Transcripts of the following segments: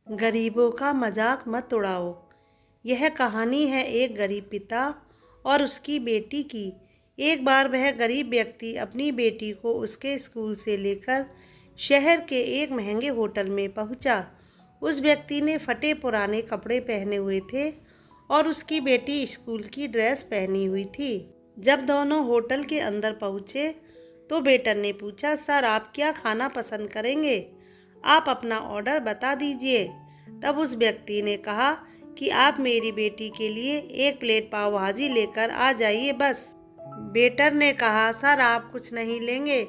गरीबों का मजाक मत उड़ाओ। यह कहानी है एक गरीब पिता और उसकी बेटी की। एक बार वह गरीब व्यक्ति अपनी बेटी को उसके स्कूल से लेकर शहर के एक महंगे होटल में पहुंचा। उस व्यक्ति ने फटे पुराने कपड़े पहने हुए थे और उसकी बेटी स्कूल की ड्रेस पहनी हुई थी। जब दोनों होटल के अंदर पहुंचे तो वेटर ने पूछा, सर आप क्या खाना पसंद करेंगे? आप अपना ऑर्डर बता दीजिए। तब उस व्यक्ति ने कहा कि आप मेरी बेटी के लिए 1 प्लेट पाव भाजी लेकर आ जाइए बस। वेटर ने कहा, सर आप कुछ नहीं लेंगे,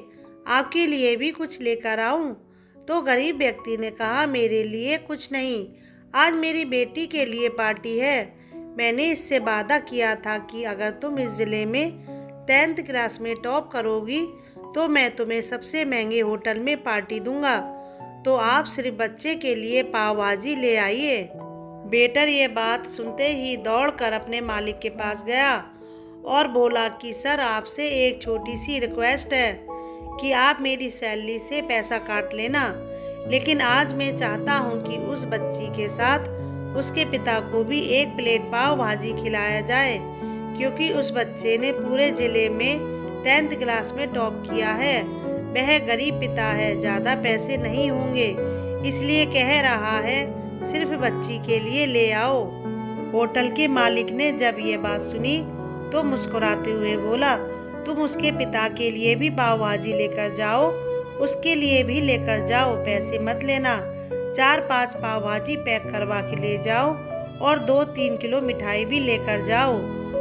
आपके लिए भी कुछ लेकर आऊं? तो गरीब व्यक्ति ने कहा, मेरे लिए कुछ नहीं, आज मेरी बेटी के लिए पार्टी है। मैंने इससे वादा किया था कि अगर तुम इस ज़िले में 10th क्लास में टॉप करोगी तो मैं तुम्हें सबसे महंगे होटल में पार्टी दूंगा, तो आप सिर्फ बच्चे के लिए पाव भाजी ले आइए। वेटर ये बात सुनते ही दौड़कर अपने मालिक के पास गया और बोला कि सर आपसे एक छोटी सी रिक्वेस्ट है कि आप मेरी सैलरी से पैसा काट लेना, लेकिन आज मैं चाहता हूं कि उस बच्ची के साथ उसके पिता को भी 1 प्लेट पाव भाजी खिलाया जाए, क्योंकि उस बच्चे ने पूरे ज़िले में 10th क्लास में टॉप किया है। वह गरीब पिता है, ज़्यादा पैसे नहीं होंगे, इसलिए कह रहा है सिर्फ बच्ची के लिए ले आओ। होटल के मालिक ने जब ये बात सुनी तो मुस्कुराते हुए बोला, तुम उसके पिता के लिए भी पाव भाजी लेकर जाओ, उसके लिए भी लेकर जाओ, पैसे मत लेना। 4-5 पाव भाजी पैक करवा के ले जाओ और 2-3 किलो मिठाई भी लेकर जाओ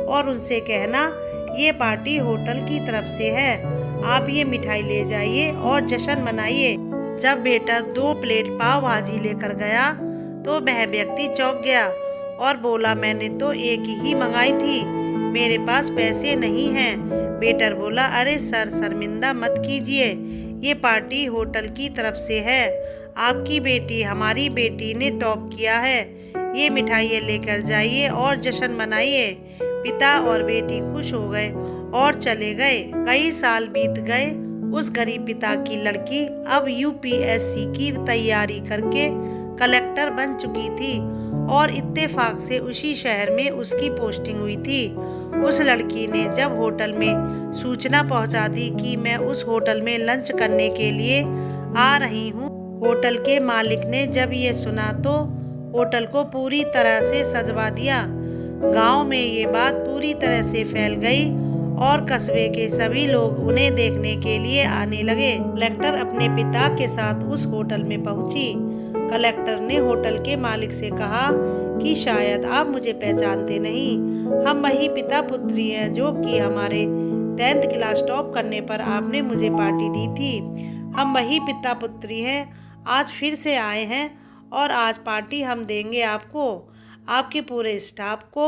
और उनसे कहना ये पार्टी होटल की तरफ से है, आप ये मिठाई ले जाइए और जश्न मनाइए। जब बेटा 2 प्लेट पाव भाजी लेकर गया तो वह व्यक्ति चौंक गया और बोला, मैंने तो एक ही मंगाई थी, मेरे पास पैसे नहीं हैं। वेटर बोला, अरे सर शर्मिंदा मत कीजिए, ये पार्टी होटल की तरफ से है, आपकी बेटी हमारी बेटी ने टॉप किया है, ये मिठाई लेकर जाइए और जश्न मनाइए। पिता और बेटी खुश हो गए और चले गए। कई साल बीत गए। उस गरीब पिता की लड़की अब यूपीएससी की तैयारी करके कलेक्टर बन चुकी थी और इत्तेफाक से उसी शहर में उसकी पोस्टिंग हुई थी। उस लड़की ने जब होटल में सूचना पहुंचा दी कि मैं उस होटल में लंच करने के लिए आ रही हूं, होटल के मालिक ने जब ये सुना तो होटल को पूरी तरह से सजवा दिया। गांव में ये बात पूरी तरह से फैल गई और कस्बे के सभी लोग उन्हें देखने के लिए आने लगे। कलेक्टर अपने पिता के साथ उस होटल में पहुंची। कलेक्टर ने होटल के मालिक से कहा कि शायद आप मुझे पहचानते नहीं, हम वही पिता पुत्री हैं जो कि हमारे 10th क्लास टॉप करने पर आपने मुझे पार्टी दी थी। हम वही पिता पुत्री हैं, आज फिर से आए हैं और आज पार्टी हम देंगे आपको, आपके पूरे स्टाफ को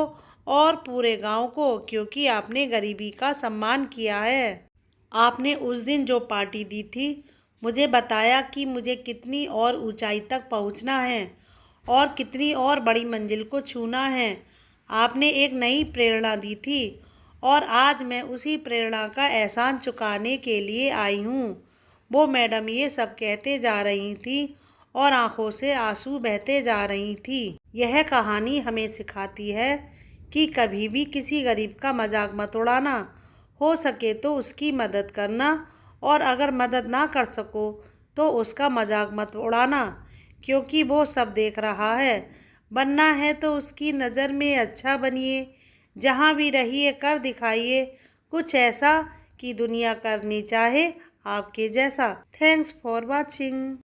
और पूरे गांव को, क्योंकि आपने गरीबी का सम्मान किया है। आपने उस दिन जो पार्टी दी थी मुझे बताया कि मुझे कितनी और ऊंचाई तक पहुंचना है और कितनी और बड़ी मंजिल को छूना है। आपने एक नई प्रेरणा दी थी और आज मैं उसी प्रेरणा का एहसान चुकाने के लिए आई हूँ। वो मैडम ये सब कहते जा रही थी और आंखों से आंसू बहते जा रही थी। यह कहानी हमें सिखाती है कि कभी भी किसी गरीब का मजाक मत उड़ाना, हो सके तो उसकी मदद करना और अगर मदद ना कर सको तो उसका मजाक मत उड़ाना, क्योंकि वो सब देख रहा है। बनना है तो उसकी नज़र में अच्छा बनिए, जहाँ भी रहिए कर दिखाइए कुछ ऐसा कि दुनिया करनी चाहे आपके जैसा। Thanks for watching.